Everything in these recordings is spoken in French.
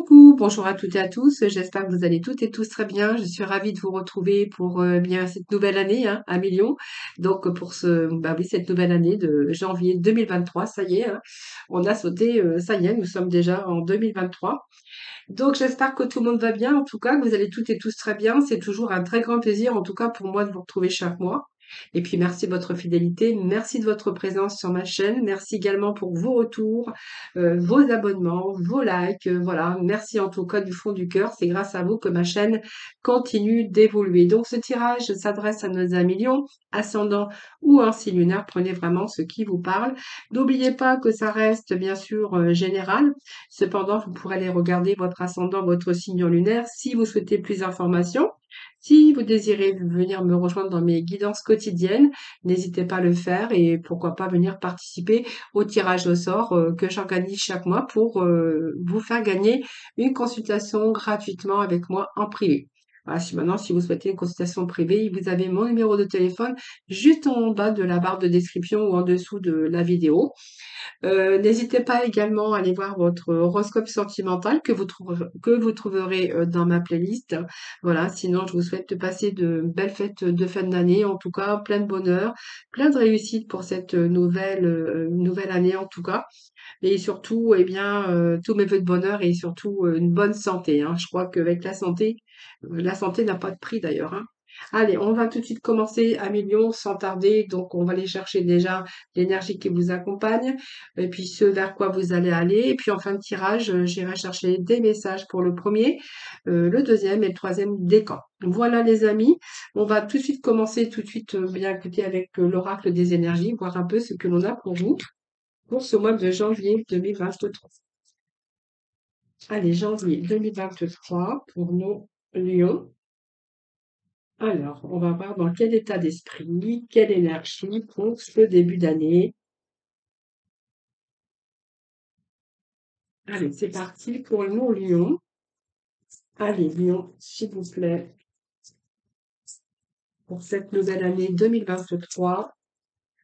Coucou, bonjour à toutes et à tous. J'espère que vous allez toutes et tous très bien. Je suis ravie de vous retrouver pour bien cette nouvelle année, hein, 1 million. Donc pour bah oui, cette nouvelle année de janvier 2023, ça y est, hein, on a sauté, ça y est, nous sommes déjà en 2023. Donc j'espère que tout le monde va bien, en tout cas, que vous allez toutes et tous très bien. C'est toujours un très grand plaisir, en tout cas pour moi, de vous retrouver chaque mois. Et puis merci de votre fidélité, merci de votre présence sur ma chaîne, merci également pour vos retours, vos abonnements, vos likes, voilà. Merci en tout cas du fond du cœur, c'est grâce à vous que ma chaîne continue d'évoluer. Donc ce tirage s'adresse à nos millions, ascendant ou un signe lunaire, prenez vraiment ce qui vous parle. N'oubliez pas que ça reste bien sûr général. Cependant, vous pourrez aller regarder votre ascendant, votre signe lunaire si vous souhaitez plus d'informations. Si vous désirez venir me rejoindre dans mes guidances quotidiennes, n'hésitez pas à le faire et pourquoi pas venir participer au tirage au sort que j'organise chaque mois pour vous faire gagner une consultation gratuitement avec moi en privé. Voilà, si vous souhaitez une consultation privée, vous avez mon numéro de téléphone juste en bas de la barre de description ou en dessous de la vidéo. N'hésitez pas également à aller voir votre horoscope sentimental que vous trouverez dans ma playlist. Voilà, sinon je vous souhaite de passer de belles fêtes de fin d'année, en tout cas plein de bonheur, plein de réussite pour cette nouvelle année en tout cas. Et surtout, eh bien, tous mes vœux de bonheur et surtout une bonne santé, hein. Je crois qu'avec la santé n'a pas de prix d'ailleurs, hein. Allez, on va tout de suite commencer à million sans tarder. Donc, on va aller chercher déjà l'énergie qui vous accompagne et puis ce vers quoi vous allez aller. Et puis en fin de tirage, j'irai chercher des messages pour le premier, le deuxième et le troisième décan. Voilà les amis, on va tout de suite commencer tout de suite bien écouter avec l'oracle des énergies, voir un peu ce que l'on a pour vous pour ce mois de janvier 2023. Allez, janvier 2023 pour nos lions. Alors, on va voir dans quel état d'esprit, quelle énergie pour ce début d'année. Allez, c'est parti pour nos lions. Allez, lion, s'il vous plaît, pour cette nouvelle année 2023.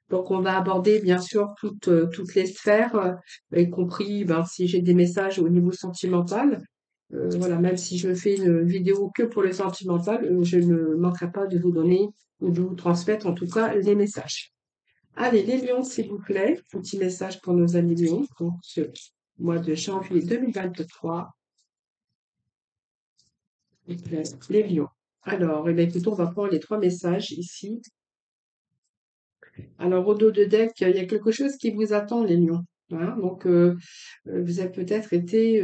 Donc, on va aborder bien sûr toutes les sphères, y compris si j'ai des messages au niveau sentimental. Voilà, même si je fais une vidéo que pour le sentimental, je ne manquerai pas de vous donner ou de vous transmettre en tout cas les messages. Allez, les lions, s'il vous plaît, petit message pour nos amis lions pour ce mois de janvier 2023. Les lions. Alors, eh bien, écoutez, on va prendre les 3 messages ici. Alors, au dos de deck, il y a quelque chose qui vous attend, les lions. Hein. Donc, vous avez peut-être été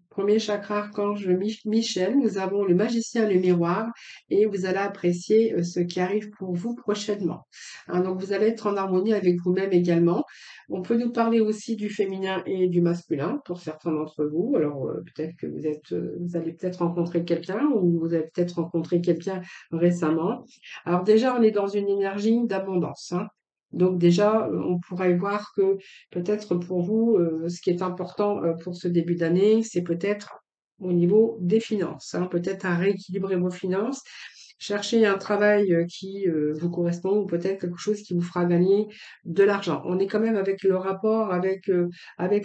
premier chakra archange Michel. Nous avons le magicien et le miroir et vous allez apprécier ce qui arrive pour vous prochainement. Hein, donc, vous allez être en harmonie avec vous-même également. On peut nous parler aussi du féminin et du masculin pour certains d'entre vous. Alors, peut-être que vous allez peut-être rencontrer quelqu'un ou vous avez peut-être rencontré quelqu'un récemment. Alors déjà, on est dans une énergie d'abondance, hein. Donc déjà, on pourrait voir que peut-être pour vous, ce qui est important pour ce début d'année, c'est peut-être au niveau des finances, hein, peut-être à rééquilibrer vos finances, chercher un travail qui vous correspond ou peut-être quelque chose qui vous fera gagner de l'argent. On est quand même avec le rapport avec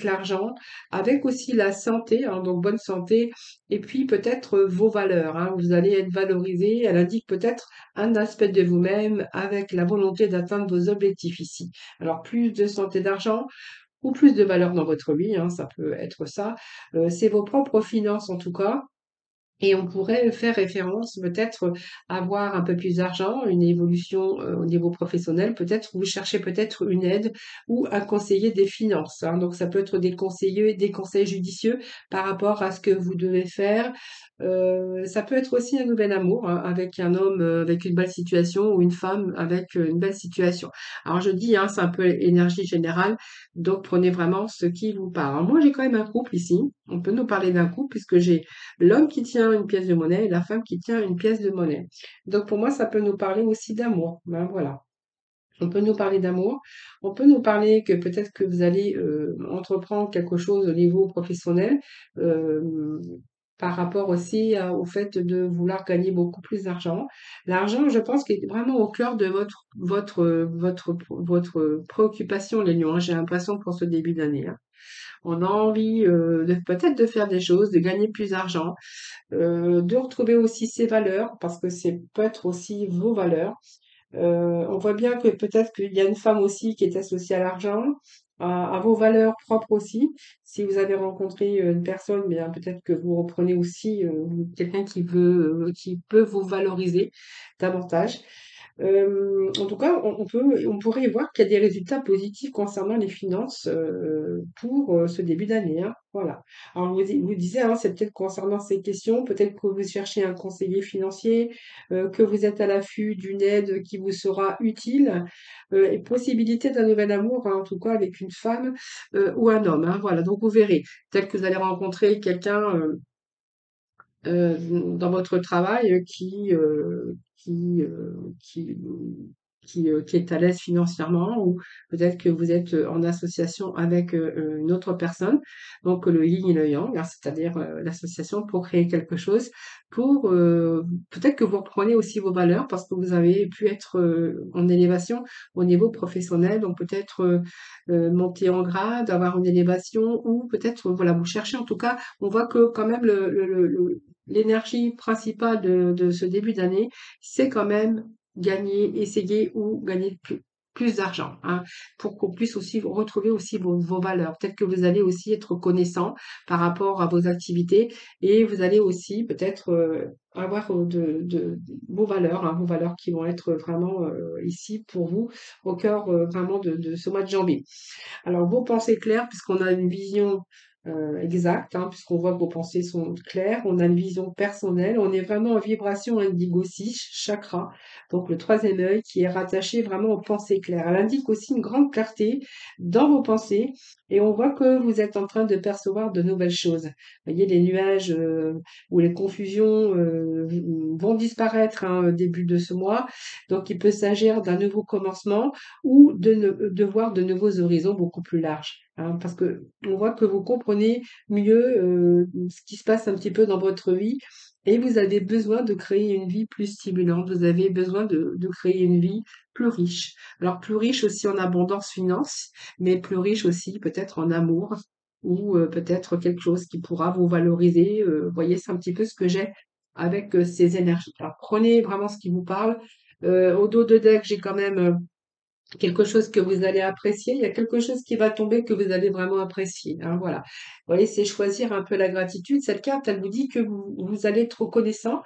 l'argent, avec aussi la santé, hein, donc bonne santé, et puis peut-être vos valeurs, hein, vous allez être valorisé. Elle indique peut-être un aspect de vous-même avec la volonté d'atteindre vos objectifs ici. Alors plus de santé, d'argent ou plus de valeur dans votre vie, hein, ça peut être ça. C'est vos propres finances en tout cas. Et on pourrait faire référence peut-être à avoir un peu plus d'argent, une évolution au niveau professionnel. Peut-être vous cherchez peut-être une aide ou un conseiller des finances, hein. Donc ça peut être des conseils judicieux par rapport à ce que vous devez faire. Ça peut être aussi un nouvel amour, hein, avec un homme avec une belle situation ou une femme avec une belle situation. Alors je dis, hein, c'est un peu énergie générale, donc prenez vraiment ce qui vous parle. Alors moi j'ai quand même un couple ici. On peut nous parler d'un couple puisque j'ai l'homme qui tient une pièce de monnaie et la femme qui tient une pièce de monnaie. Donc pour moi, ça peut nous parler aussi d'amour. Ben voilà. On peut nous parler d'amour. On peut nous parler que peut-être que vous allez entreprendre quelque chose au niveau professionnel. euh, Par rapport aussi au fait de vouloir gagner beaucoup plus d'argent. L'argent, je pense qu'il est vraiment au cœur de votre préoccupation, les lions, hein. J'ai l'impression pour ce début d'année, hein. On a envie de peut-être de faire des choses, de gagner plus d'argent, de retrouver aussi ses valeurs, parce que c'est peut-être aussi vos valeurs. On voit bien que peut-être qu'il y a une femme aussi qui est associée à l'argent, à vos valeurs propres aussi. Si vous avez rencontré une personne, bien peut-être que vous reprenez aussi quelqu'un qui peut vous valoriser davantage. En tout cas, on pourrait voir qu'il y a des résultats positifs concernant les finances pour ce début d'année, hein. Voilà. Alors, vous disiez, hein, c'est peut-être concernant ces questions, peut-être que vous cherchez un conseiller financier, que vous êtes à l'affût d'une aide qui vous sera utile, et possibilité d'un nouvel amour, hein, en tout cas avec une femme ou un homme, hein. Voilà. Donc, vous verrez. Peut-être que vous allez rencontrer quelqu'un dans votre travail qui, qui est à l'aise financièrement ou peut-être que vous êtes en association avec une autre personne, donc le yin et le yang, hein, c'est-à-dire l'association pour créer quelque chose, pour peut-être que vous reprenez aussi vos valeurs parce que vous avez pu être en élévation au niveau professionnel, donc peut-être monter en grade, avoir une élévation ou peut-être voilà vous cherchez en tout cas, on voit que quand même l'énergie principale de ce début d'année, c'est quand même gagner, essayer ou gagner plus d'argent, hein, pour qu'on puisse aussi retrouver aussi vos valeurs. Peut-être que vous allez aussi être reconnaissant par rapport à vos activités et vous allez aussi peut-être avoir vos valeurs, hein, vos valeurs qui vont être vraiment ici pour vous au cœur vraiment de ce mois de janvier. Alors, vos pensées claires, puisqu'on a une vision exacte, hein, puisqu'on voit que vos pensées sont claires, on a une vision personnelle, on est vraiment en vibration indigo 6, chakra, donc le troisième œil qui est rattaché vraiment aux pensées claires. Elle indique aussi une grande clarté dans vos pensées et on voit que vous êtes en train de percevoir de nouvelles choses. Vous voyez, les nuages ou les confusions vont disparaître hein, au début de ce mois, donc il peut s'agir d'un nouveau commencement ou de voir de nouveaux horizons beaucoup plus larges. Hein, parce que on voit que vous comprenez mieux ce qui se passe un petit peu dans votre vie et vous avez besoin de créer une vie plus stimulante, vous avez besoin de créer une vie plus riche. Alors plus riche aussi en abondance finance, mais plus riche aussi peut-être en amour ou peut-être quelque chose qui pourra vous valoriser. Vous voyez, c'est un petit peu ce que j'ai avec ces énergies. Alors prenez vraiment ce qui vous parle. Au dos de deck, j'ai quand même quelque chose que vous allez apprécier, il y a quelque chose qui va tomber que vous allez vraiment apprécier, hein, voilà. Vous voyez, c'est choisir un peu la gratitude. Cette carte, elle vous dit que vous allez être reconnaissant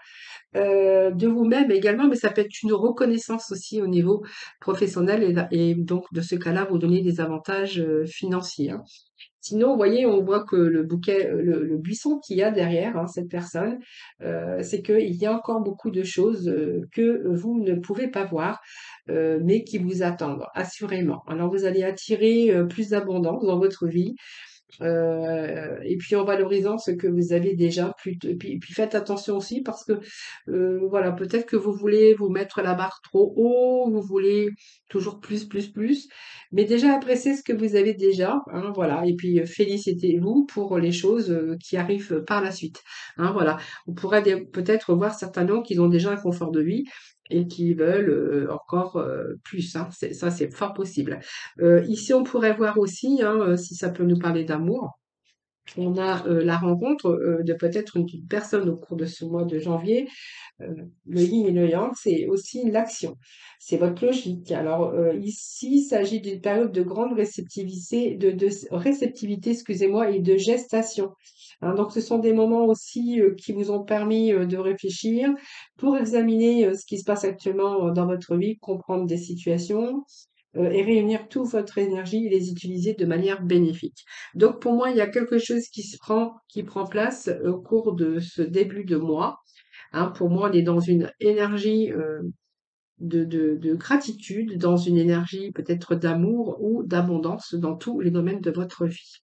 de vous-même également, mais ça peut être une reconnaissance aussi au niveau professionnel et donc de ce cas-là, vous donner des avantages financiers, hein. Sinon, vous voyez, on voit que le bouquet, le buisson qu'il y a derrière hein, cette personne, c'est qu'il y a encore beaucoup de choses que vous ne pouvez pas voir, mais qui vous attendent, assurément. Alors, vous allez attirer plus d'abondance dans votre vie, et puis en valorisant ce que vous avez déjà, puis faites attention aussi parce que voilà, peut-être que vous voulez vous mettre la barre trop haut, vous voulez toujours plus, mais déjà appréciez ce que vous avez déjà, hein, voilà, et puis félicitez-vous pour les choses qui arrivent par la suite, hein, voilà. On pourrait peut-être voir certains gens qui ont déjà un confort de vie et qui veulent encore plus, hein, ça c'est fort possible. Ici, on pourrait voir aussi, hein, si ça peut nous parler d'amour, on a la rencontre de peut-être une personne au cours de ce mois de janvier. Le yin et le yang, c'est aussi l'action. C'est votre logique. Alors ici, il s'agit d'une période de grande réceptivité, de réceptivité, excusez-moi, et de gestation. Hein, donc, ce sont des moments aussi qui vous ont permis de réfléchir pour examiner ce qui se passe actuellement dans votre vie, comprendre des situations, et réunir toute votre énergie et les utiliser de manière bénéfique. Donc pour moi, il y a quelque chose qui prend place au cours de ce début de mois. Hein, pour moi, on est dans une énergie de gratitude, dans une énergie peut-être d'amour ou d'abondance dans tous les domaines de votre vie.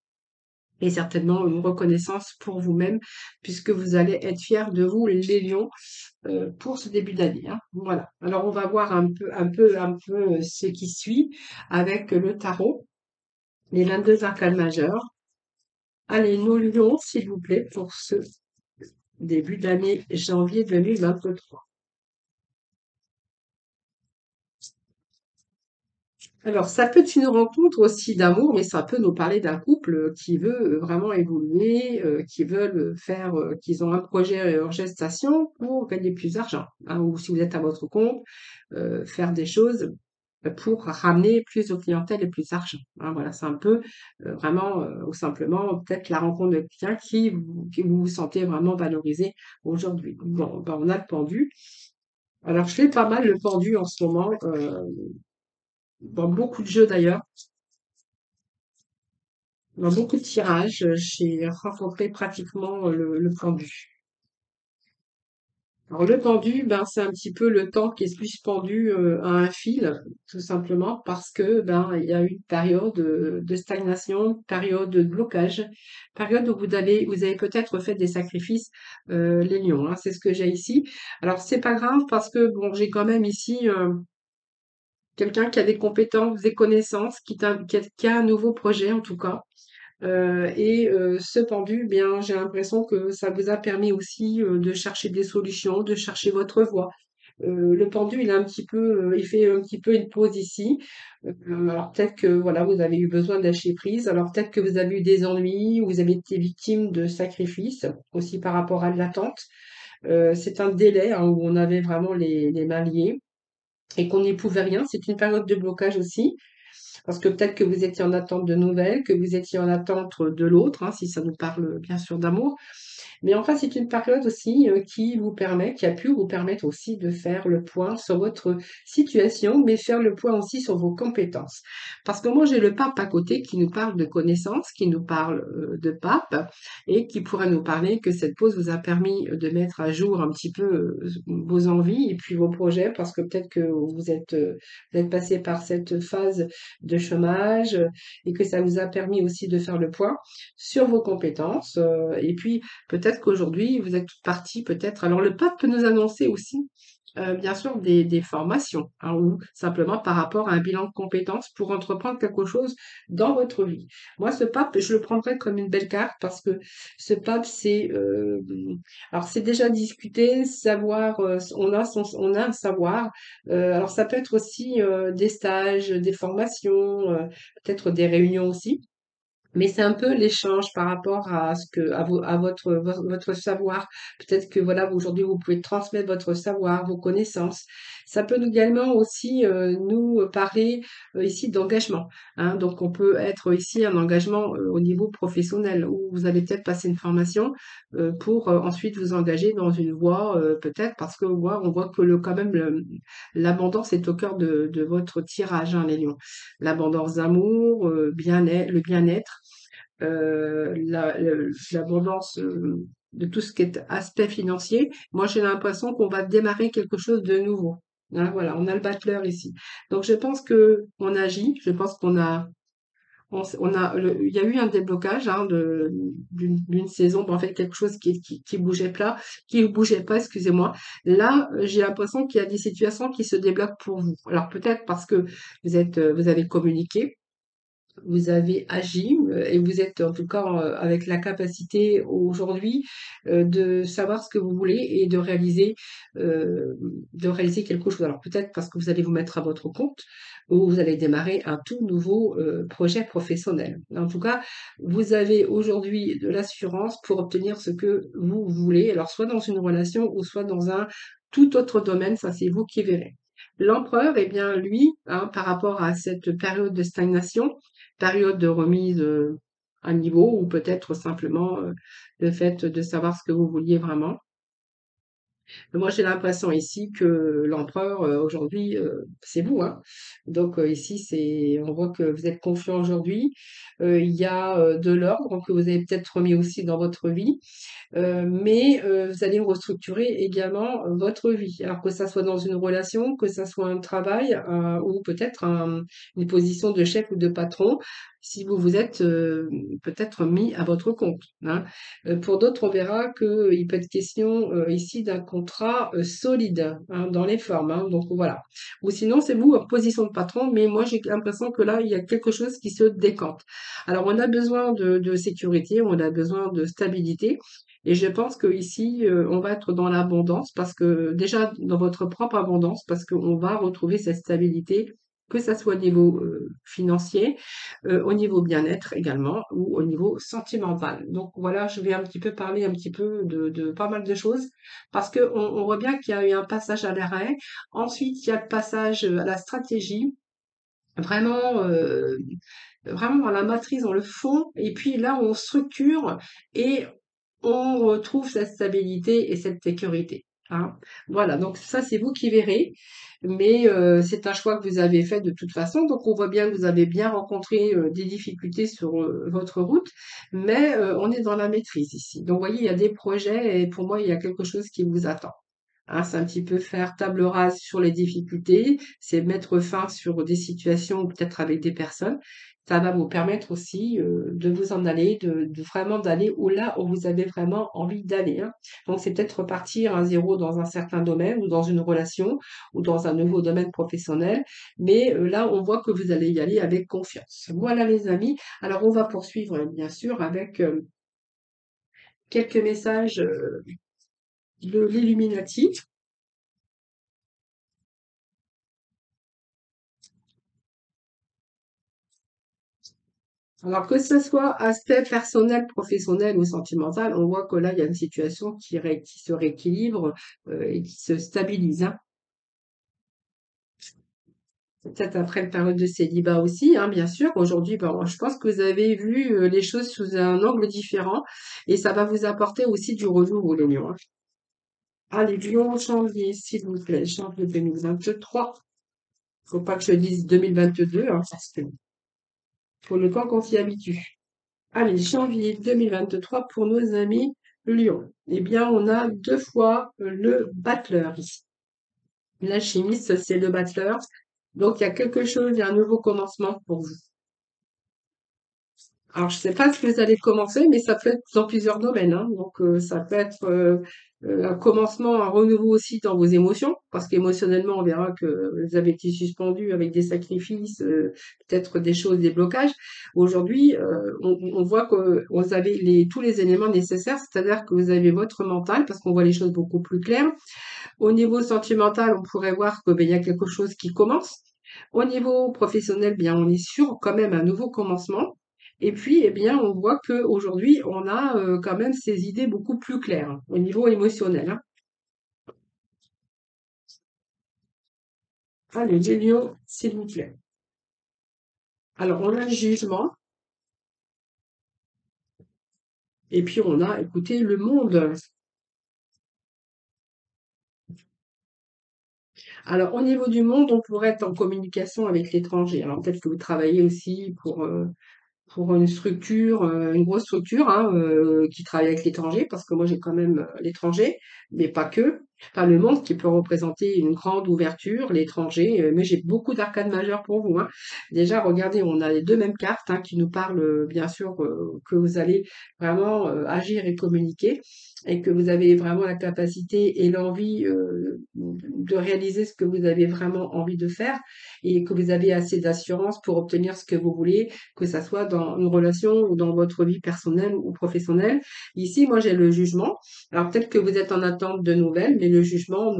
Et certainement une reconnaissance pour vous-même, puisque vous allez être fiers de vous, les lions, pour ce début d'année, hein. Voilà. Alors on va voir un peu ce qui suit avec le tarot, les 22 arcanes majeures. Allez, nos lions, s'il vous plaît, pour ce début d'année janvier 2023. Alors, ça peut être une rencontre aussi d'amour, mais ça peut nous parler d'un couple qui veut vraiment évoluer, qui veulent faire, qu'ils ont un projet en gestation pour gagner plus d'argent, hein, ou si vous êtes à votre compte, faire des choses pour ramener plus de clientèle et plus d'argent, hein. Voilà, c'est un peu vraiment, ou simplement peut-être la rencontre de quelqu'un qui vous vous sentez vraiment valorisé aujourd'hui. Bon, ben, on a le pendu. Alors, je fais pas mal le pendu en ce moment, dans beaucoup de jeux d'ailleurs. Dans beaucoup de tirages, j'ai rencontré pratiquement le pendu. Alors le pendu, ben c'est un petit peu le temps qui est suspendu à un fil, tout simplement parce que ben il y a eu une période de stagnation, période de blocage, période où vous avez peut-être fait des sacrifices, les lions, hein, c'est ce que j'ai ici. Alors c'est pas grave parce que bon j'ai quand même ici quelqu'un qui a des compétences, des connaissances, qui a un nouveau projet en tout cas. Ce pendu, bien, j'ai l'impression que ça vous a permis aussi de chercher des solutions, de chercher votre voie. Le pendu, il a un petit peu, il fait un petit peu une pause ici. Alors peut-être que voilà, vous avez eu besoin de lâcher prise. Alors peut-être que vous avez eu des ennuis, ou vous avez été victime de sacrifices aussi par rapport à de l'attente. C'est un délai hein, où on avait vraiment les mains liées et qu'on n'y pouvait rien. C'est une période de blocage aussi. Parce que peut-être que vous étiez en attente de nouvelles, que vous étiez en attente de l'autre, hein, si ça nous parle bien sûr d'amour. Mais enfin, c'est une période aussi qui vous permet, qui a pu vous permettre aussi de faire le point sur votre situation, mais faire le point aussi sur vos compétences. Parce que moi, j'ai le pape à côté qui nous parle de connaissances, qui nous parle de pape, et qui pourrait nous parler que cette pause vous a permis de mettre à jour un petit peu vos envies et puis vos projets, parce que peut-être que vous êtes passé par cette phase de chômage et que ça vous a permis aussi de faire le point sur vos compétences. Et puis, peut-être qu'aujourd'hui, vous êtes parti, peut-être. Alors, le pape peut nous annoncer aussi, bien sûr, des formations, hein, ou simplement par rapport à un bilan de compétences pour entreprendre quelque chose dans votre vie. Moi, ce pape, je le prendrais comme une belle carte parce que ce pape, alors c'est déjà discuté, savoir, on a un savoir. Alors, ça peut être aussi des stages, des formations, peut-être des réunions aussi. Mais c'est un peu l'échange par rapport à à votre savoir. Peut-être que voilà, aujourd'hui, vous pouvez transmettre votre savoir, vos connaissances. Ça peut également aussi nous parler ici d'engagement, hein. Donc, on peut être ici un engagement au niveau professionnel où vous allez peut-être passer une formation pour ensuite vous engager dans une voie, peut-être parce que on voit que quand même l'abondance est au cœur de votre tirage, hein, les lions. L'abondance d'amour, le bien-être l'abondance de tout ce qui est aspect financier, moi j'ai l'impression qu'on va démarrer quelque chose de nouveau. Hein, voilà, on a le battleur ici. Donc je pense que on agit, je pense il y a eu un déblocage hein, d'une saison, en fait quelque chose qui bougeait pas, excusez-moi. Là, j'ai l'impression qu'il y a des situations qui se débloquent pour vous. Alors peut-être parce que vous avez communiqué, vous avez agi et vous êtes en tout cas avec la capacité aujourd'hui de savoir ce que vous voulez et de réaliser quelque chose. Alors peut-être parce que vous allez vous mettre à votre compte ou vous allez démarrer un tout nouveau projet professionnel. En tout cas, vous avez aujourd'hui de l'assurance pour obtenir ce que vous voulez, alors soit dans une relation ou soit dans un tout autre domaine, ça c'est vous qui verrez. L'empereur, eh bien, lui, hein, par rapport à cette période de stagnation, période de remise à niveau ou peut-être simplement le fait de savoir ce que vous vouliez vraiment. Moi, j'ai l'impression ici que l'empereur, aujourd'hui, c'est vous, hein. Donc, ici, on voit que vous êtes confiant aujourd'hui. Il y a de l'ordre que vous avez peut-être remis aussi dans votre vie. Mais vous allez restructurer également votre vie. Alors que ça soit dans une relation, que ça soit un travail ou peut-être une position de chef ou de patron, si vous vous êtes peut-être mis à votre compte, hein. Pour d'autres, on verra qu'il peut être question ici d'un contrat solide hein, dans les formes, hein. Donc voilà. Ou sinon, c'est vous en position de patron, mais moi j'ai l'impression que là, il y a quelque chose qui se décante. Alors on a besoin de sécurité, on a besoin de stabilité. Et je pense que ici, on va être dans l'abondance parce que déjà dans votre propre abondance, parce qu'on va retrouver cette stabilité que ça soit au niveau financier, au niveau bien-être également ou au niveau sentimental. Donc voilà, je vais un petit peu parler un petit peu de pas mal de choses parce que on voit bien qu'il y a eu un passage à l'arrêt. Ensuite, il y a le passage à la stratégie, vraiment, vraiment dans la matrice, dans le fond. Et puis là, on structure et on retrouve cette stabilité et cette sécurité. Hein. Voilà, donc ça, c'est vous qui verrez. Mais c'est un choix que vous avez fait de toute façon. Donc on voit bien que vous avez bien rencontré des difficultés sur votre route. Mais on est dans la maîtrise ici. Donc vous voyez, il y a des projets et pour moi, il y a quelque chose qui vous attend. Hein, c'est un petit peu faire table rase sur les difficultés, c'est mettre fin sur des situations ou peut-être avec des personnes. Ça va vous permettre aussi de vous en aller, de vraiment d'aller où là où vous avez vraiment envie d'aller. Hein. Donc c'est peut-être repartir à zéro dans un certain domaine ou dans une relation ou dans un nouveau domaine professionnel. Mais là, on voit que vous allez y aller avec confiance. Voilà les amis. Alors on va poursuivre bien sûr avec quelques messages de l'Illuminati. Alors que ce soit aspect personnel, professionnel ou sentimental, on voit que là, il y a une situation qui se rééquilibre et qui se stabilise. Hein. Peut-être après une période de célibat aussi, hein, bien sûr. Aujourd'hui, ben, je pense que vous avez vu les choses sous un angle différent et ça va vous apporter aussi du renouveau, les lions. Hein. Allez, lion, janvier, s'il vous plaît, janvier 2023. Faut pas que je dise 2022, hein, parce que faut le temps qu'on s'y habitue. Allez, janvier 2023 pour nos amis Lyon. Eh bien, on a deux fois le battleur ici. L'alchimiste, c'est le battleur. Donc, il y a quelque chose, il y a un nouveau commencement pour vous. Alors, je sais pas ce que vous allez commencer, mais ça peut être dans plusieurs domaines. Hein. Donc, ça peut être un commencement, un renouveau aussi dans vos émotions, parce qu'émotionnellement, on verra que vous avez été suspendu avec des sacrifices, peut-être des choses, des blocages. Aujourd'hui, on voit que vous avez tous les éléments nécessaires, c'est-à-dire que vous avez votre mental, parce qu'on voit les choses beaucoup plus claires. Au niveau sentimental, on pourrait voir que ben, il y a quelque chose qui commence. Au niveau professionnel, bien, on est sur quand même un nouveau commencement. Et puis, eh bien, on voit qu'aujourd'hui, on a quand même ces idées beaucoup plus claires hein, au niveau émotionnel. Hein. Allez, les lions, s'il vous plaît. Alors, on a le jugement, et puis on a, écoutez, le monde. Alors, au niveau du monde, on pourrait être en communication avec l'étranger. Alors, peut-être que vous travaillez aussi pour une structure, une grosse structure hein, qui travaille avec l'étranger, parce que moi j'ai quand même l'étranger, mais pas que. Enfin, le monde qui peut représenter une grande ouverture, l'étranger, mais j'ai beaucoup d'arcades majeures pour vous. Hein. Déjà, regardez, on a les deux mêmes cartes hein, qui nous parlent bien sûr que vous allez vraiment agir et communiquer et que vous avez vraiment la capacité et l'envie de réaliser ce que vous avez vraiment envie de faire et que vous avez assez d'assurance pour obtenir ce que vous voulez que ça soit dans une relation ou dans votre vie personnelle ou professionnelle. Ici, moi, j'ai le jugement. Alors, peut-être que vous êtes en attente de nouvelles, mais le jugement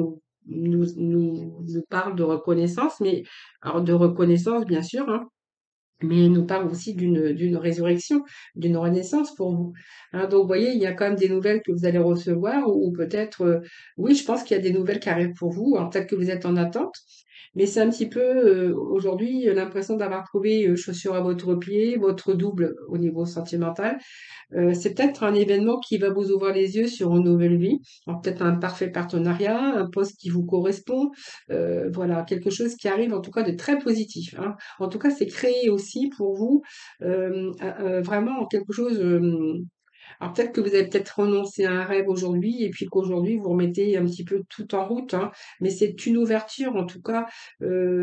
nous parle de reconnaissance, mais alors de reconnaissance, bien sûr, hein, mais il nous parle aussi d'une résurrection, d'une renaissance pour vous. Hein, donc, vous voyez, il y a quand même des nouvelles que vous allez recevoir, ou peut-être, oui, je pense qu'il y a des nouvelles qui arrivent pour vous. Alors, peut-être que vous êtes en attente, mais c'est un petit peu aujourd'hui l'impression d'avoir trouvé chaussure à votre pied, votre double au niveau sentimental. C'est peut-être un événement qui va vous ouvrir les yeux sur une nouvelle vie. Alors, peut-être un parfait partenariat, un poste qui vous correspond. Voilà, quelque chose qui arrive en tout cas de très positif. Hein. En tout cas, c'est créé aussi pour vous vraiment quelque chose. Alors peut-être que vous avez peut-être renoncé à un rêve aujourd'hui et puis qu'aujourd'hui vous remettez un petit peu tout en route, hein, mais c'est une ouverture en tout cas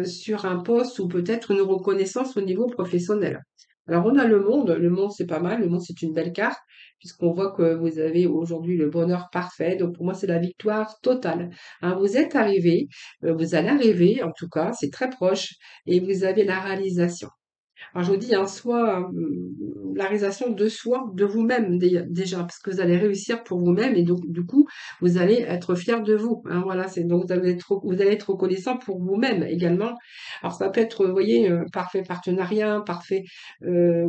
sur un poste ou peut-être une reconnaissance au niveau professionnel. Alors on a le monde c'est pas mal, le monde c'est une belle carte puisqu'on voit que vous avez aujourd'hui le bonheur parfait, donc pour moi c'est la victoire totale. Hein, vous êtes arrivé, vous allez arriver en tout cas, c'est très proche et vous avez la réalisation. Alors je vous dis, hein, soit la réalisation de soi, de vous-même déjà, parce que vous allez réussir pour vous-même et donc du coup, vous allez être fier de vous. Hein, voilà, c'est donc vous allez être reconnaissant pour vous-même également. Alors ça peut être, vous voyez, parfait partenariat, parfait euh,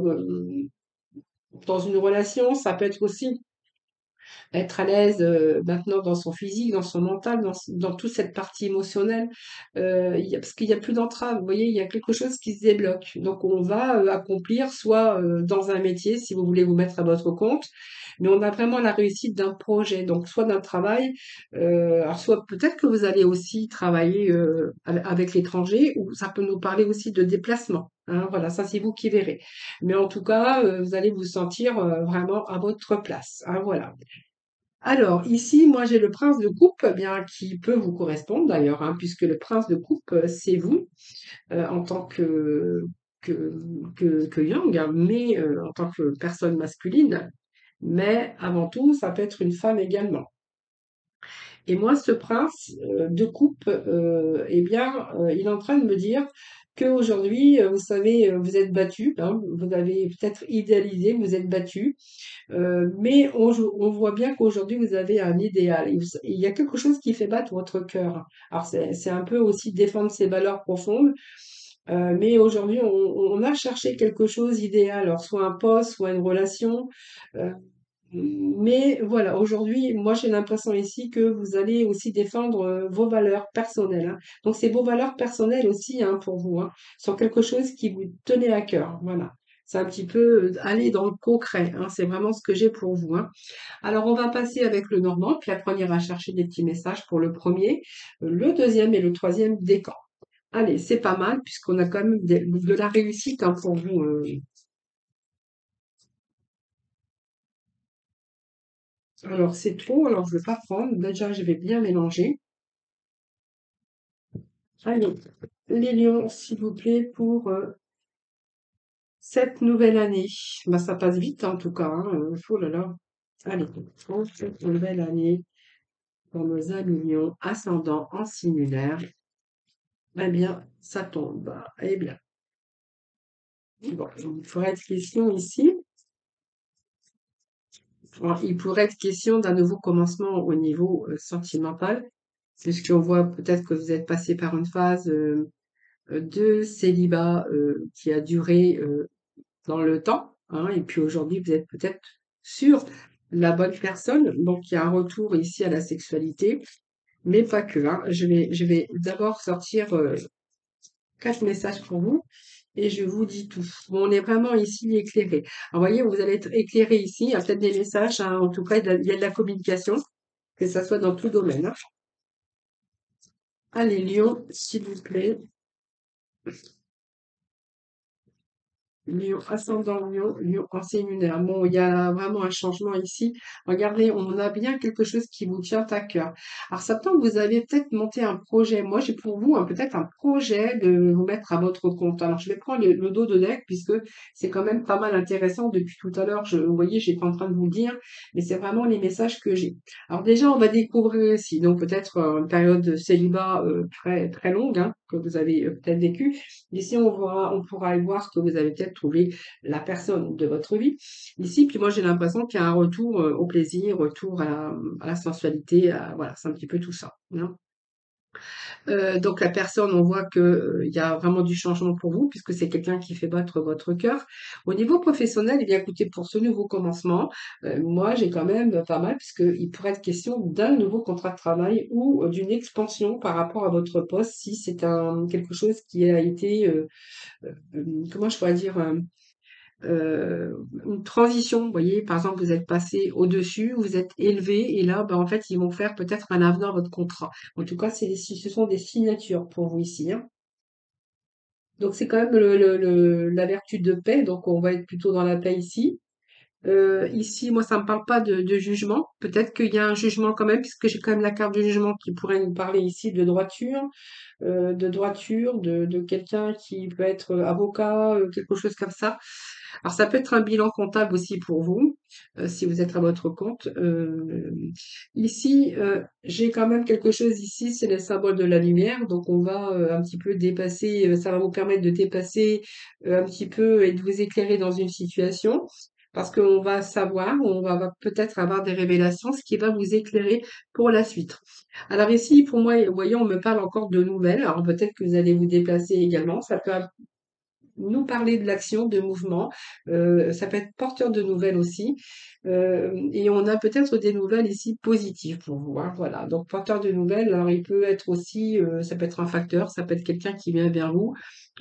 dans une relation, ça peut être aussi être à l'aise maintenant dans son physique, dans son mental, dans toute cette partie émotionnelle, parce qu'il y a plus d'entrave. Vous voyez, il y a quelque chose qui se débloque. Donc on va accomplir soit dans un métier, si vous voulez vous mettre à votre compte, mais on a vraiment la réussite d'un projet, donc soit d'un travail, alors soit peut-être que vous allez aussi travailler avec l'étranger, ou ça peut nous parler aussi de déplacement. Hein, voilà, ça c'est vous qui verrez. Mais en tout cas, vous allez vous sentir vraiment à votre place. Hein, voilà. Alors, ici, moi, j'ai le prince de coupe, eh bien, qui peut vous correspondre d'ailleurs, hein, puisque le prince de coupe, c'est vous, en tant que, que Yang, hein, mais en tant que personne masculine. Mais avant tout, ça peut être une femme également. Et moi, ce prince de coupe, eh bien, il est en train de me dire qu'aujourd'hui, vous savez, vous êtes battu, hein, vous avez peut-être idéalisé, vous êtes battu, mais on voit bien qu'aujourd'hui, vous avez un idéal. Il y a quelque chose qui fait battre votre cœur. Alors, c'est un peu aussi défendre ses valeurs profondes. Mais aujourd'hui, on a cherché quelque chose d'idéal, alors soit un poste, soit une relation. euh, mais voilà, aujourd'hui, moi j'ai l'impression ici que vous allez aussi défendre vos valeurs personnelles. Hein. Donc c'est vos valeurs personnelles aussi hein, pour vous, hein, sur quelque chose qui vous tenait à cœur. Voilà. C'est un petit peu aller dans le concret. Hein, c'est vraiment ce que j'ai pour vous. Hein. Alors on va passer avec le normand, puis après on ira chercher des petits messages pour le premier, le deuxième et le troisième décan. Allez, c'est pas mal puisqu'on a quand même de la réussite hein, pour vous. Alors c'est trop, alors je vais pas prendre. Déjà, je vais bien mélanger. Allez, les lions, s'il vous plaît, pour cette nouvelle année. Bah, ça passe vite en tout cas. Hein, oh là là. Allez, pour cette nouvelle année, pour nos amis lions, ascendant en simulaire, eh bien, ça tombe. Eh bien, bon, il pourrait être question ici. Alors, il pourrait être question d'un nouveau commencement au niveau sentimental, puisqu'on voit peut-être que vous êtes passé par une phase de célibat qui a duré dans le temps, hein, et puis aujourd'hui vous êtes peut-être sur la bonne personne, donc il y a un retour ici à la sexualité, mais pas que. Hein. Je vais d'abord sortir 4 messages pour vous et je vous dis tout. Bon, on est vraiment ici éclairé. Alors, voyez, vous allez être éclairé ici. Il y a peut-être des messages, hein, en tout cas, il y a de la communication, que ça soit dans tout domaine. Hein. Allez, Lyon, s'il vous plaît. Lion, ascendant Lion, Lion en séminaire. Bon, il y a vraiment un changement ici. Regardez, on a bien quelque chose qui vous tient à cœur. Alors, ça tombe, vous avez peut-être monté un projet. Moi, j'ai pour vous peut-être un projet de vous mettre à votre compte. Alors, je vais prendre le dos de deck puisque c'est quand même pas mal intéressant depuis tout à l'heure. Vous voyez, j'étais en train de vous le dire, mais c'est vraiment les messages que j'ai. Alors, déjà, on va découvrir ici, donc peut-être une période de célibat très, très longue hein, que vous avez peut-être vécu. Ici, on pourra y voir que vous avez peut-être trouvé la personne de votre vie. Ici, puis moi, j'ai l'impression qu'il y a un retour au plaisir, retour à la sensualité, voilà, c'est un petit peu tout ça. Hein. Donc la personne, on voit que il y a vraiment du changement pour vous, puisque c'est quelqu'un qui fait battre votre cœur. Au niveau professionnel, eh bien écoutez, pour ce nouveau commencement, moi j'ai quand même pas mal, puisqu'il pourrait être question d'un nouveau contrat de travail ou d'une expansion par rapport à votre poste, si c'est quelque chose qui a été comment je pourrais dire, une transition. Vous voyez, par exemple, vous êtes passé au-dessus, vous êtes élevé, et là, ben, en fait, ils vont faire peut-être un avenant à votre contrat. En tout cas, ce sont des signatures pour vous ici. Hein. Donc, c'est quand même la vertu de paix, donc on va être plutôt dans la paix ici. Ici, moi, ça me parle pas de jugement. Peut-être qu'il y a un jugement quand même, puisque j'ai quand même la carte du jugement qui pourrait nous parler ici de droiture, de quelqu'un qui peut être avocat, quelque chose comme ça. Alors ça peut être un bilan comptable aussi pour vous, si vous êtes à votre compte. Ici, j'ai quand même quelque chose ici, c'est le symbole de la lumière. Donc on va un petit peu dépasser, ça va vous permettre de dépasser un petit peu et de vous éclairer dans une situation. Parce qu'on va savoir, on va peut-être avoir des révélations, ce qui va vous éclairer pour la suite. Alors ici, pour moi, vous voyez, on me parle encore de nouvelles. Alors peut-être que vous allez vous déplacer également. Ça peut nous parler de l'action, de mouvement. Ça peut être porteur de nouvelles aussi. Et on a peut-être des nouvelles ici positives pour vous, hein, voilà. Donc porteur de nouvelles, alors il peut être aussi, ça peut être un facteur, ça peut être quelqu'un qui vient vers vous,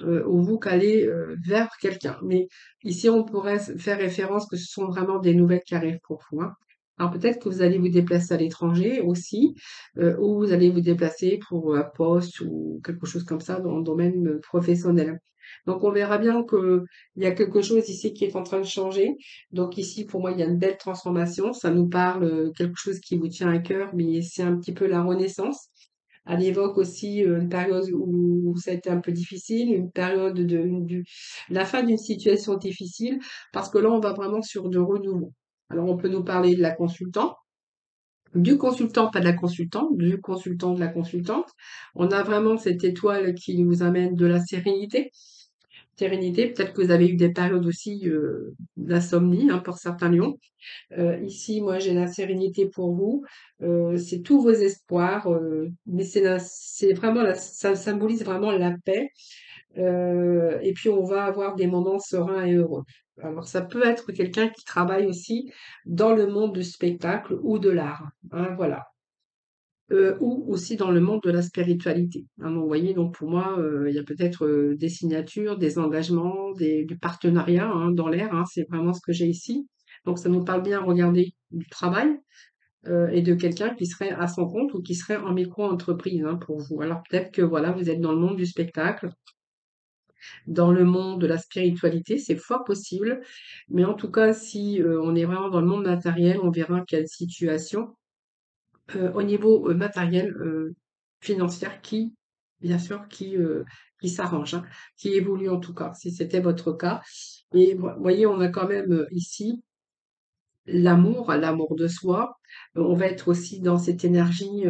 ou vous qu'allez vers quelqu'un. Mais ici, on pourrait faire référence que ce sont vraiment des nouvelles qui arrivent pour vous, hein. Alors peut-être que vous allez vous déplacer à l'étranger aussi, ou vous allez vous déplacer pour un poste ou quelque chose comme ça dans le domaine professionnel. Donc on verra bien que il y a quelque chose ici qui est en train de changer. Donc ici, pour moi, il y a une belle transformation. Ça nous parle quelque chose qui vous tient à cœur, mais c'est un petit peu la renaissance. Elle évoque aussi une période où ça a été un peu difficile, une période la fin d'une situation difficile, parce que là, on va vraiment sur de renouveau. Alors, on peut nous parler de la consultante, du consultant, pas de la consultante, du consultant, de la consultante. On a vraiment cette étoile qui nous amène de la sérénité. Peut-être que vous avez eu des périodes aussi d'insomnie, hein, pour certains lions. Ici, moi, j'ai la sérénité pour vous. C'est tous vos espoirs, mais c'est vraiment, ça symbolise vraiment la paix. Et puis, on va avoir des moments sereins et heureux. Alors, ça peut être quelqu'un qui travaille aussi dans le monde du spectacle ou de l'art, hein, voilà. Ou aussi dans le monde de la spiritualité, hein. Donc, vous voyez, donc pour moi, il y a peut-être des signatures, des engagements, du partenariat, hein, dans l'air, hein, c'est vraiment ce que j'ai ici. Donc ça nous parle bien, regardez, du travail et de quelqu'un qui serait à son compte ou qui serait en micro-entreprise, hein, pour vous. Alors peut-être que voilà, vous êtes dans le monde du spectacle, dans le monde de la spiritualité, c'est fort possible. Mais en tout cas, si on est vraiment dans le monde matériel, on verra quelle situation au niveau matériel, financière bien sûr, qui s'arrange, hein, qui évolue en tout cas, si c'était votre cas. Et vous voyez, on a quand même ici l'amour de soi. On va être aussi dans cette énergie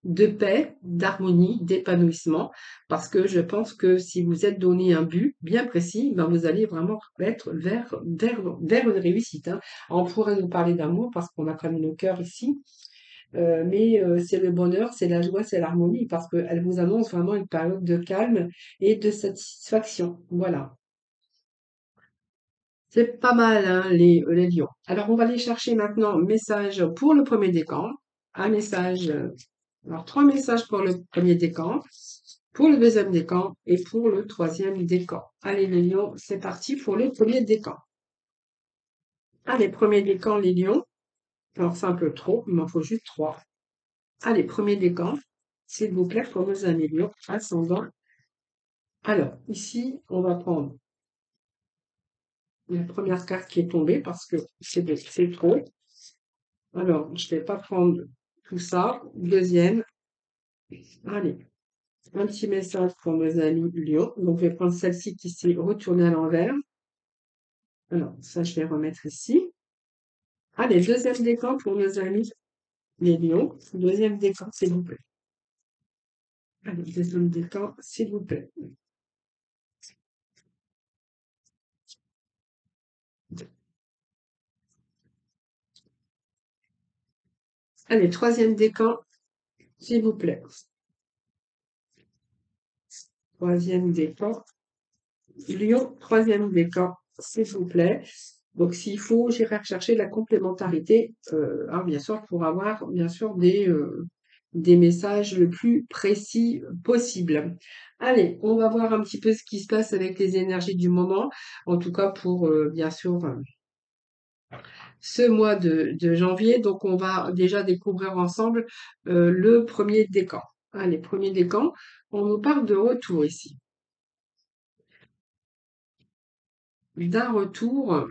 de paix, d'harmonie, d'épanouissement, parce que je pense que si vous êtes donné un but bien précis, ben vous allez vraiment être vers une réussite, hein. On pourrait nous parler d'amour parce qu'on a quand même le cœur ici, mais c'est le bonheur, c'est la joie, c'est l'harmonie, parce qu'elle vous annonce vraiment une période de calme et de satisfaction. Voilà. C'est pas mal, hein, les lions. Alors, on va aller chercher maintenant un message pour le premier décan. Un message, alors trois messages pour le premier décan, pour le deuxième décan et pour le troisième décan. Allez, les lions, c'est parti pour le premier décan. Allez, premier décan, les lions. Alors, c'est un peu trop, il m'en faut juste trois. Allez, premier décan, s'il vous plaît, pour nos amis lions, ascendant. Alors, ici, on va prendre la première carte qui est tombée parce que c'est trop. Alors, je vais pas prendre tout ça. Deuxième, allez, un petit message pour mes amis Lyon. Donc, je vais prendre celle-ci qui s'est retournée à l'envers. Alors, ça, je vais remettre ici. Allez, deuxième décan pour nos amis les lions. Deuxième décan, s'il vous plaît. Allez, deuxième décan, s'il vous plaît. Allez, troisième décan, s'il vous plaît. Troisième décan. Lion, troisième décan, s'il vous plaît. Donc, s'il faut, j'irai rechercher la complémentarité, hein, bien sûr, pour avoir, bien sûr, des messages le plus précis possible. Allez, on va voir un petit peu ce qui se passe avec les énergies du moment. En tout cas, pour, bien sûr, ce mois de janvier. Donc, on va déjà découvrir ensemble le premier décan. Allez, premier décan, on nous parle de retour ici. D'un retour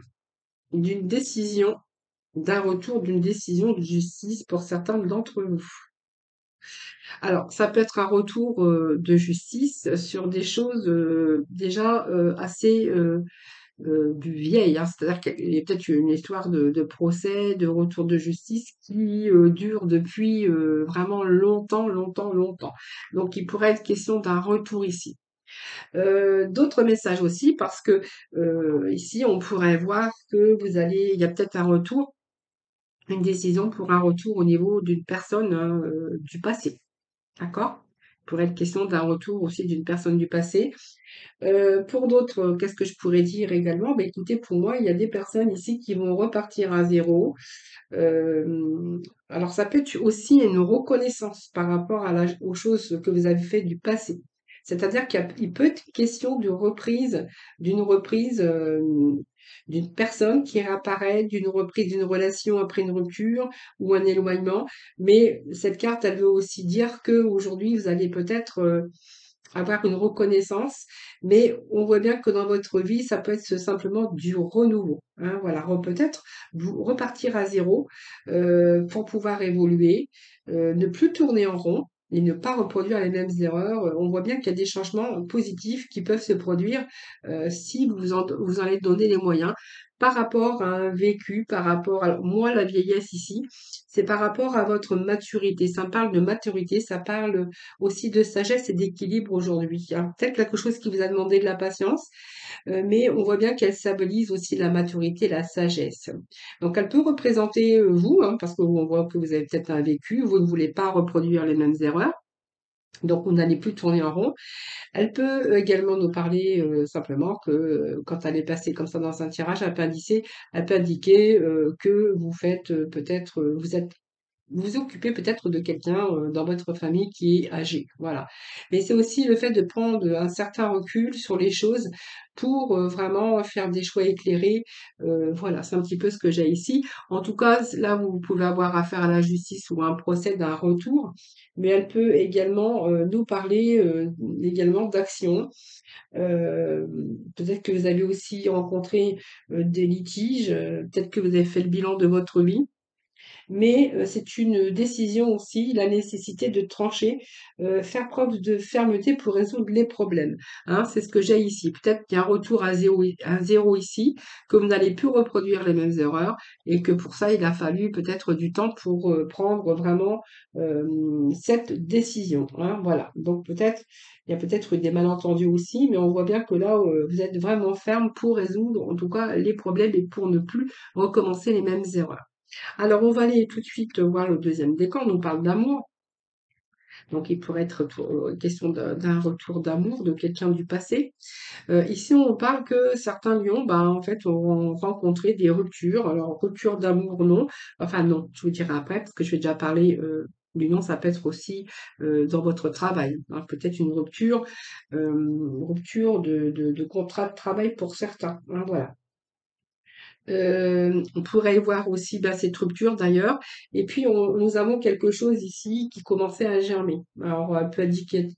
d'un retour d'une décision de justice pour certains d'entre vous. Alors, ça peut être un retour de justice sur des choses déjà assez vieille, hein. C'est-à-dire qu'il y a peut-être une histoire de procès, de retour de justice qui dure depuis vraiment longtemps, longtemps, longtemps. Donc, il pourrait être question d'un retour ici. D'autres messages aussi, parce que ici, on pourrait voir que il y a peut-être un retour, une décision pour un retour au niveau d'une personne hein, du passé. D'accord? Il pourrait être question d'un retour aussi d'une personne du passé. Pour d'autres, qu'est-ce que je pourrais dire également? Bah, écoutez, pour moi, il y a des personnes ici qui vont repartir à zéro. Alors ça peut être aussi une reconnaissance par rapport aux choses que vous avez fait du passé. C'est-à-dire qu'il peut être question d'une reprise d'une personne qui réapparaît, d'une reprise d'une relation après une rupture ou un éloignement. Mais cette carte, elle veut aussi dire que aujourd'hui, vous allez peut-être avoir une reconnaissance, mais on voit bien que dans votre vie, ça peut être simplement du renouveau. Hein, voilà, peut-être vous repartir à zéro pour pouvoir évoluer, ne plus tourner en rond et ne pas reproduire les mêmes erreurs. On voit bien qu'il y a des changements positifs qui peuvent se produire si vous en êtes donné les moyens par rapport à un vécu, par rapport à moi la vieillesse ici, c'est par rapport à votre maturité. Ça parle de maturité, ça parle aussi de sagesse et d'équilibre aujourd'hui. Hein. Peut-être quelque chose qui vous a demandé de la patience, mais on voit bien qu'elle symbolise aussi la maturité, la sagesse. Donc elle peut représenter vous, hein, parce qu'on voit que vous avez peut-être un vécu, vous ne voulez pas reproduire les mêmes erreurs. Donc, vous n'allez plus tourner en rond. Elle peut également nous parler simplement que quand elle est passée comme ça dans un tirage, elle peut indiquer que vous faites peut-être, vous vous occupez peut-être de quelqu'un dans votre famille qui est âgé, voilà. Mais c'est aussi le fait de prendre un certain recul sur les choses pour vraiment faire des choix éclairés. Voilà, c'est un petit peu ce que j'ai ici. En tout cas, là, vous pouvez avoir affaire à la justice ou à un procès d'un retour, mais elle peut également nous parler également d'action. Euh, Peut-être que vous avez aussi rencontré des litiges, peut-être que vous avez fait le bilan de votre vie mais c'est une décision aussi, la nécessité de trancher, faire preuve de fermeté pour résoudre les problèmes, hein. C'est ce que j'ai ici. Peut-être qu'il y a un retour à zéro ici, que vous n'allez plus reproduire les mêmes erreurs et que pour ça, il a fallu peut-être du temps pour prendre vraiment cette décision, hein. Voilà. Donc peut-être, il y a peut-être eu des malentendus aussi, mais on voit bien que là, vous êtes vraiment ferme pour résoudre, en tout cas, les problèmes et pour ne plus recommencer les mêmes erreurs. Alors, on va aller tout de suite voir le deuxième décan. On nous parle d'amour. Donc, il pourrait être question d'un retour d'amour de quelqu'un du passé. Ici, on parle que certains lions, ben, en fait, ont rencontré des ruptures. Alors, rupture d'amour, non. Enfin, non, je vous dirai après, parce que je vais déjà parler. L'union, ça peut être aussi dans votre travail, hein. Peut-être une rupture de contrat de travail pour certains, hein, voilà. On pourrait voir aussi bah, cette rupture d'ailleurs. Et puis nous avons quelque chose ici qui commençait à germer. Alors, elle peut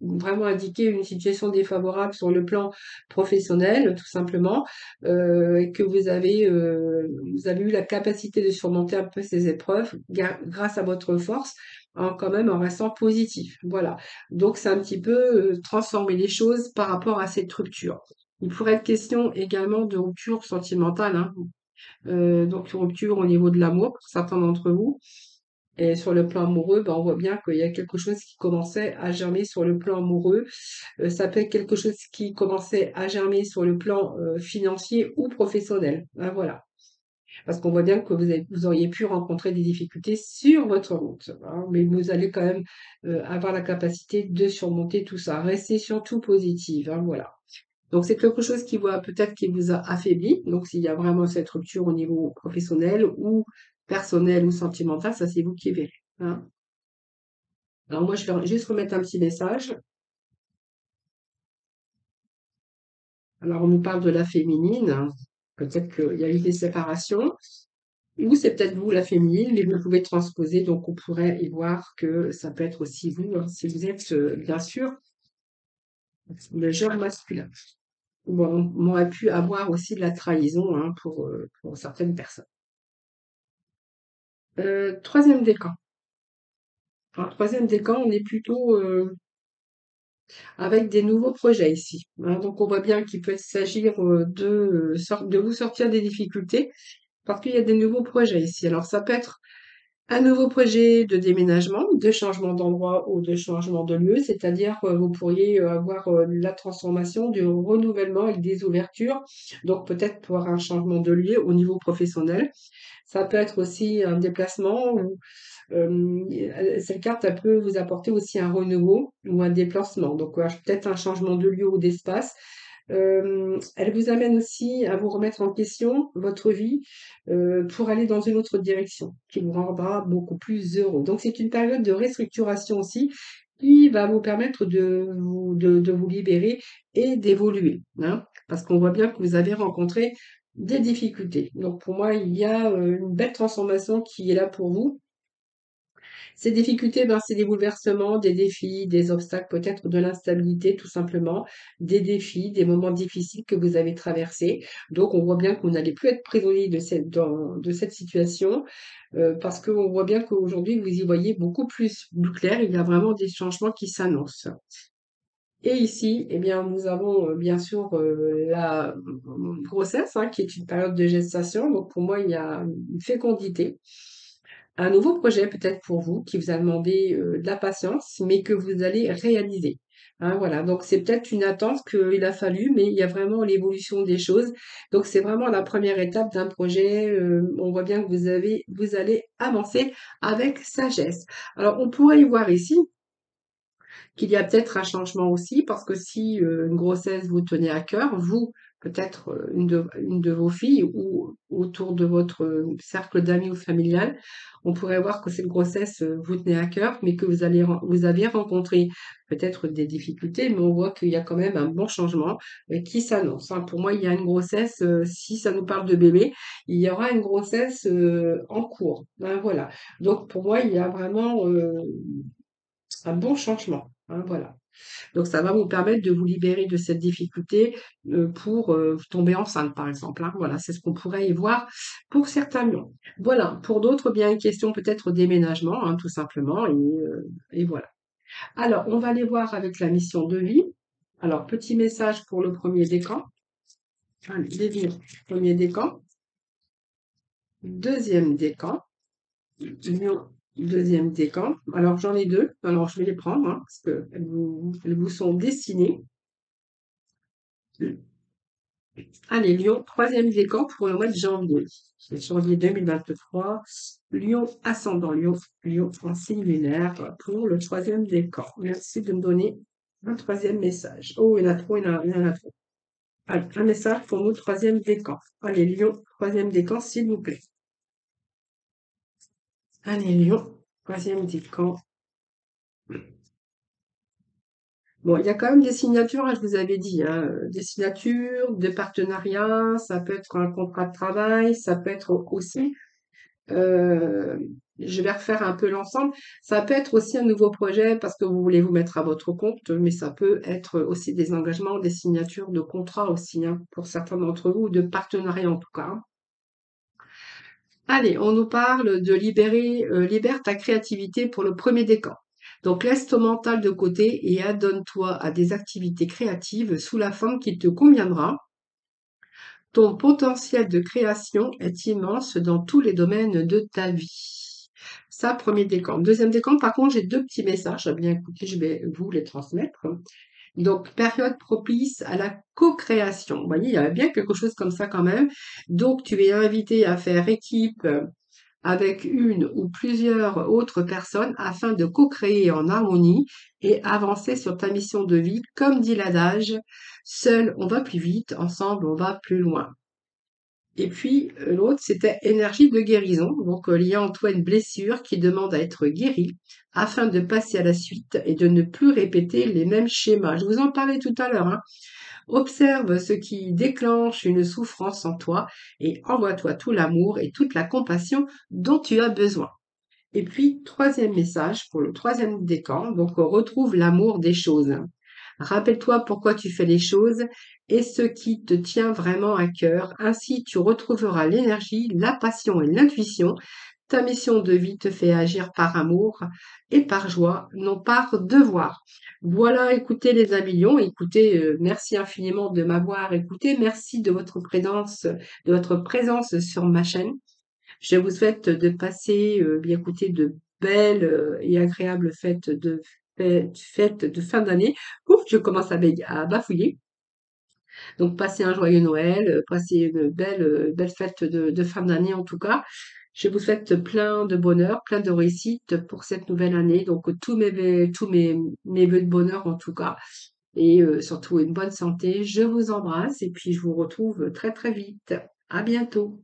vraiment indiquer une situation défavorable sur le plan professionnel, tout simplement, et que vous avez eu la capacité de surmonter un peu ces épreuves grâce à votre force. Quand même en restant positif. Voilà. Donc c'est un petit peu transformer les choses par rapport à cette rupture. Il pourrait être question également de rupture sentimentale, hein, donc une rupture au niveau de l'amour pour certains d'entre vous. Et sur le plan amoureux, ben, on voit bien qu'il y a quelque chose qui commençait à germer sur le plan amoureux. Ça peut être quelque chose qui commençait à germer sur le plan financier ou professionnel. Hein, voilà. Parce qu'on voit bien que vous auriez pu rencontrer des difficultés sur votre route, hein, mais vous allez quand même avoir la capacité de surmonter tout ça. Restez surtout positive, hein, voilà. Donc c'est quelque chose qui vous a affaibli. Donc s'il y a vraiment cette rupture au niveau professionnel ou personnel ou sentimental, ça c'est vous qui verrez, hein. Alors moi je vais juste remettre un petit message. Alors on nous parle de la féminine, hein. Peut-être qu'il y a eu des séparations, ou c'est peut-être vous la féminine, mais vous pouvez transposer, donc on pourrait y voir que ça peut être aussi vous, hein, si vous êtes bien sûr le genre masculin. Bon, on aurait pu avoir aussi de la trahison hein, pour certaines personnes. Troisième décan. Alors, troisième décan, on est plutôt avec des nouveaux projets ici, hein. Donc on voit bien qu'il peut s'agir de vous sortir des difficultés parce qu'il y a des nouveaux projets ici. Alors ça peut être un nouveau projet de déménagement, de changement d'endroit ou de changement de lieu, c'est-à-dire vous pourriez avoir la transformation, du renouvellement avec des ouvertures, donc peut-être pour un changement de lieu au niveau professionnel. Ça peut être aussi un déplacement où cette carte, elle peut vous apporter aussi un renouveau ou un déplacement, donc peut-être un changement de lieu ou d'espace. Elle vous amène aussi à vous remettre en question votre vie pour aller dans une autre direction qui vous rendra beaucoup plus heureux. Donc c'est une période de restructuration aussi qui va vous permettre de vous libérer et d'évoluer, hein, parce qu'on voit bien que vous avez rencontré des difficultés. Donc pour moi, il y a une belle transformation qui est là pour vous. Ces difficultés, ben, c'est des bouleversements, des défis, des obstacles, peut-être de l'instabilité tout simplement, des défis, des moments difficiles que vous avez traversés. Donc on voit bien que vous n'allez plus être prisonnier de cette situation parce qu'on voit bien qu'aujourd'hui vous y voyez beaucoup plus clair. Il y a vraiment des changements qui s'annoncent. Et ici, eh bien, nous avons bien sûr la grossesse, hein, qui est une période de gestation. Donc pour moi, il y a une fécondité, un nouveau projet peut-être pour vous qui vous a demandé de la patience, mais que vous allez réaliser. Hein, voilà, donc c'est peut-être une attente qu'il a fallu, mais il y a vraiment l'évolution des choses. Donc c'est vraiment la première étape d'un projet. On voit bien que vous allez avancer avec sagesse. Alors on pourrait y voir ici qu'il y a peut-être un changement aussi, parce que si une grossesse vous tenait à cœur, vous, peut-être une de vos filles ou autour de votre cercle d'amis ou familial, on pourrait voir que cette grossesse vous tenait à cœur, mais que vous aviez rencontré peut-être des difficultés, mais on voit qu'il y a quand même un bon changement qui s'annonce, hein. Pour moi, il y a une grossesse, si ça nous parle de bébé, il y aura une grossesse en cours, hein, voilà. Donc pour moi, il y a vraiment un bon changement, hein, voilà. Donc ça va vous permettre de vous libérer de cette difficulté pour tomber enceinte, par exemple, hein. Voilà, c'est ce qu'on pourrait y voir pour certains lions. Voilà, pour d'autres, bien une question peut-être déménagement, hein, tout simplement, et voilà. Alors, on va aller voir avec la mission de vie. Alors, petit message pour le premier décan. Allez, dévire, premier décan. Deuxième décan. Lion, deuxième décan. Alors, j'en ai deux. Alors, je vais les prendre, hein, parce elles vous sont destinées. Allez, Lyon, troisième décan pour le mois de janvier. C'est janvier 2023. Lyon, ascendant Lyon, Lyon en signe lunaire pour le troisième décan. Merci de me donner un troisième message. Oh, il y en a trop, il y en a trop. Allez, un message pour nous, troisième décan. Allez, Lyon, troisième décan, s'il vous plaît. Allez, Lyon, troisième décan. Bon, il y a quand même des signatures, hein, je vous avais dit, hein, des signatures, de partenariats, ça peut être un contrat de travail, ça peut être aussi, euh, je vais refaire un peu l'ensemble, ça peut être aussi un nouveau projet parce que vous voulez vous mettre à votre compte, mais ça peut être aussi des engagements, des signatures de contrats aussi, hein, pour certains d'entre vous, ou de partenariats en tout cas, hein. Allez, on nous parle de libère ta créativité pour le premier décan. Donc laisse ton mental de côté et adonne-toi à des activités créatives sous la forme qui te conviendra. Ton potentiel de création est immense dans tous les domaines de ta vie. Ça, premier décan. Deuxième décan, par contre, j'ai deux petits messages. Bien écoutez, je vais vous les transmettre. Donc, période propice à la co-création. Vous voyez, il y a bien quelque chose comme ça quand même. Donc, tu es invité à faire équipe avec une ou plusieurs autres personnes afin de co-créer en harmonie et avancer sur ta mission de vie. Comme dit l'adage, seul on va plus vite, ensemble on va plus loin. Et puis l'autre, c'était énergie de guérison, donc lié en toi une blessure qui demande à être guérie afin de passer à la suite et de ne plus répéter les mêmes schémas. Je vous en parlais tout à l'heure, hein. Observe ce qui déclenche une souffrance en toi et envoie-toi tout l'amour et toute la compassion dont tu as besoin. Et puis, troisième message pour le troisième décan, donc retrouve l'amour des choses. Rappelle-toi pourquoi tu fais les choses et ce qui te tient vraiment à cœur. Ainsi, tu retrouveras l'énergie, la passion et l'intuition Ta mission de vie te fait agir par amour et par joie, non par devoir. Voilà, écoutez les millions, écoutez, merci infiniment de m'avoir écouté. Merci de votre présence sur ma chaîne. Je vous souhaite de passer, bien écoutez, de belles et agréables fêtes de fin d'année. Ouf, je commence à bafouiller. Donc, passez un joyeux Noël, passez une belle fête de fin d'année en tout cas. Je vous souhaite plein de bonheur, plein de réussite pour cette nouvelle année. Donc, mes vœux de bonheur en tout cas. Et surtout une bonne santé. Je vous embrasse et puis je vous retrouve très très vite. À bientôt.